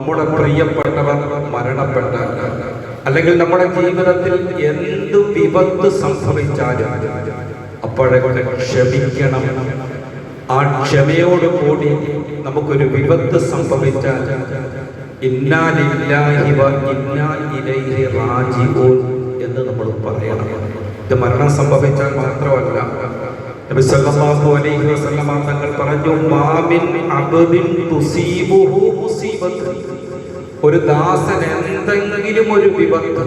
നമ്മുടെ പ്രിയപ്പെട്ടവർ മരണപ്പെട്ടാൽ അല്ലെങ്കിൽ നമ്മുടെ ജീവിതത്തിൽ എന്ത് വിപത്ത് സംഭവിച്ചാലും അപ്പോഴൊക്കെ ക്ഷമിക്കണം. ആ ക്ഷമയോടുകൂടി നമുക്കൊരു വിപത്ത് സംഭവിച്ചാൽ ഇന്നാ ലില്ലാഹി വ ഇന്നാ ഇലൈഹി റാജിഊൻ എന്ന് നമ്മൾ പറയണം. ഇത് മരണം സംഭവിച്ചാൽ മാത്രമല്ല, നബി സല്ലല്ലാഹു അലൈഹി വസല്ലം തങ്ങൾ പറഞ്ഞു, മാമിൻ അബ്ദിൻ തുസീബുഹു മുസീബത്ത്, ഒരു ദാസൻ എന്തെങ്കിലും ഒരു വിപത്ത്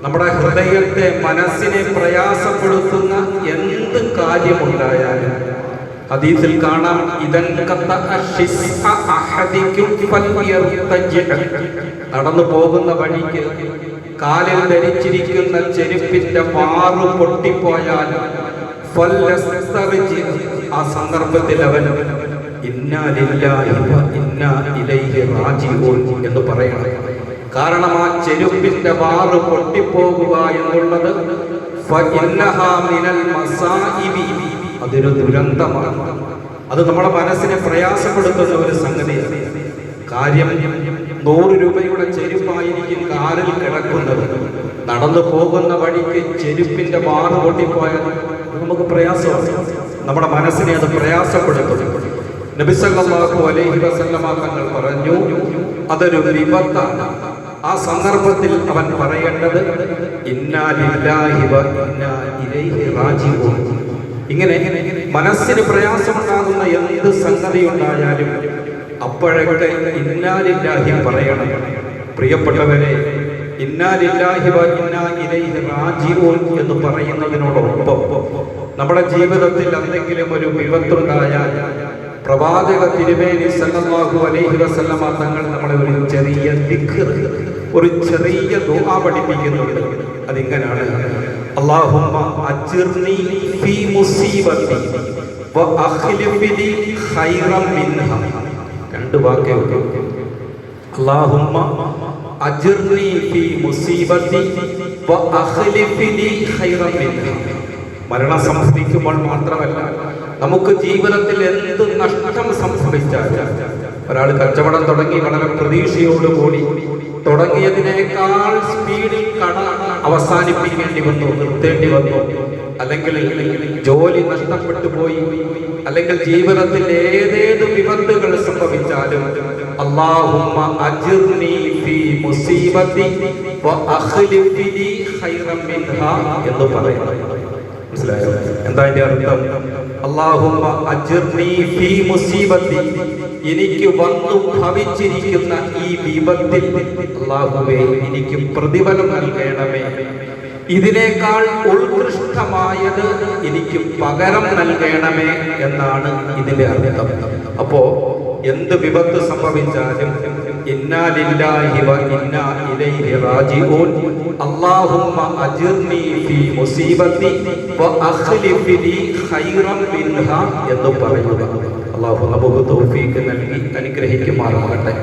നമ്മുടെ ഹൃദയത്തെ മനസ്സിനെ പ്രയാസപ്പെടുത്തുന്ന എന്ത് കാര്യമുണ്ടായാലും ഹദീസിൽ കാണാം, നടന്നു പോകുന്ന വഴിക്ക് കാലിൽ ധരിച്ചിരിക്കുന്ന ചെരുപ്പിന്റെ മാറു പൊട്ടിപ്പോയാൽ ആ സന്ദർഭത്തിൽ അവൻ ഇന്നാ ലില്ലാഹി വ ഇന്നാ ഇലൈഹി റാജിഊൻ എന്ന് പറയണം. കാരണം ആ ചെരുപ്പിന്റെ മാറു പൊട്ടിപ്പോകുക എന്നുള്ളത് അതൊരു ദുരന്തമാണ്. അത് നമ്മുടെ മനസ്സിനെ പ്രയാസപ്പെടുത്തുന്ന ഒരു സംഗതിയാണ്. കാര്യം 100 രൂപയുടെ ചെരുപ്പായിരിക്കും കാറിൽ കിടക്കുന്നത്. നടന്നു പോകുന്ന വഴിക്ക് ചെരുപ്പിന്റെ മാറ് പൊട്ടിപ്പോയാൽ നമുക്ക് പ്രയാസമാണ്, നമ്മുടെ മനസ്സിനെ അത് പ്രയാസപ്പെടുത്തും. നബി സല്ലല്ലാഹു അലൈഹി വസല്ലം തങ്ങൾ പറഞ്ഞു, അതൊരു വിപത്താണ്. ആ സന്ദർഭത്തിൽ അവൻ പറയേണ്ടത് ഇന്നാ ലില്ലാഹി വ ഇന്നാ ഇലൈഹി റാജിഊൻ. ഇങ്ങനെ മനസ്സിന് പ്രയാസമുണ്ടാകുന്ന എന്ത് സംഗതി ഉണ്ടായാലും അപ്പോഴൊക്കെ ഇന്നാ ലില്ലാഹി പറയണം. പ്രിയപ്പെട്ടവരെ, ഇന്നാ ലില്ലാഹി വ ഇന്നാ ഇലൈഹി റാജിഊൻ എന്ന് പറയുന്നതിനോടൊപ്പം നമ്മുടെ ജീവിതത്തിൽ എന്തെങ്കിലും ഒരു വിപത്തുണ്ടായാൽ പ്രവാചക തിരുമേനി സല്ലല്ലാഹു അലൈഹി വസല്ലം തങ്ങൾ നമ്മളെ ഒരു ചെറിയ ദിക്ർ, ഒരു ചെറിയ ദുആ പഠിപ്പിക്കുന്നുണ്ട്. അതിങ്ങനെയാണ്, അല്ലാഹുമ്മ അജ്ർനി ഫീ മുസീബതി വ അഖ്ലിഫ് ലി ഖൈറൻ മിൻഹാ. രണ്ട് വാക്കേ ഉള്ളൂ. അല്ലാഹുമ്മ അജ്ർനി ഫീ മുസീബതി വ അഖ്ലിഫ് ലി ഖൈറൻ മിൻഹാ. മരണം സംഭവിക്കുമ്പോൾ മാത്രമല്ല, നമുക്ക് ജീവിതത്തിൽ എന്ത് നഷ്ടം സംഭവിച്ചാലും, ഒരാൾ കച്ചവടം തുടങ്ങി വളരെ പ്രതീക്ഷയോടുകൂടി തുടങ്ങിയതിനേക്കാൾ സ്പീഡിൽ കട അവസാനിപ്പിക്കേണ്ടി വന്നു, നിർത്തേണ്ടി വന്നു, അല്ലെങ്കിൽ ജോലി നഷ്ടപ്പെട്ടു പോയി, അല്ലെങ്കിൽ ജീവിതത്തിൽ ഏതേത് വിപത്തുകൾ സംഭവിച്ചാലും അല്ലാഹുമ്മ അജ്ർനി ഫീ മുസീബതി വ അഖ്ലിഫ് ലി ഖൈറൻ മിൻഹാ എന്ന് പറയണം. മനസ്സിലായോ എന്താ അതിന്റെ അർത്ഥം? അല്ലാഹുമ്മ അജ്ർനി ഫീ മുസീബതി, എനിക്ക് വന്നു ഭവിച്ചിരിക്കുന്ന ഈ വിപത്തിൽ അല്ലാഹുവേ എനിക്ക് പ്രതിഫലം നൽകണമേ, ഇതിനേക്കാൾ ഉത്കൃഷ്ടമായത് എനിക്ക് പകരം നൽകണമേ എന്നാണ് ഇതിന്റെ അർത്ഥം. അപ്പോ എന്ത് വിപത്ത് സംഭവിച്ചാലും ഇന്നാ ലില്ലാഹി വ ഇന്നാ ഇലൈഹി റാജിഊൻ, അല്ലാഹുമ്മ അജ്ർനി ഫീ മുസീബതി വ അഖ്ലിഫ് ലി ഖൈറൻ മിൻഹാ എന്ന് പറയുക. അല്ലാഹു നമുക്ക് തൗഫീഖ് നൽകി അനുഗ്രഹിക്കുമാറാകട്ടെ.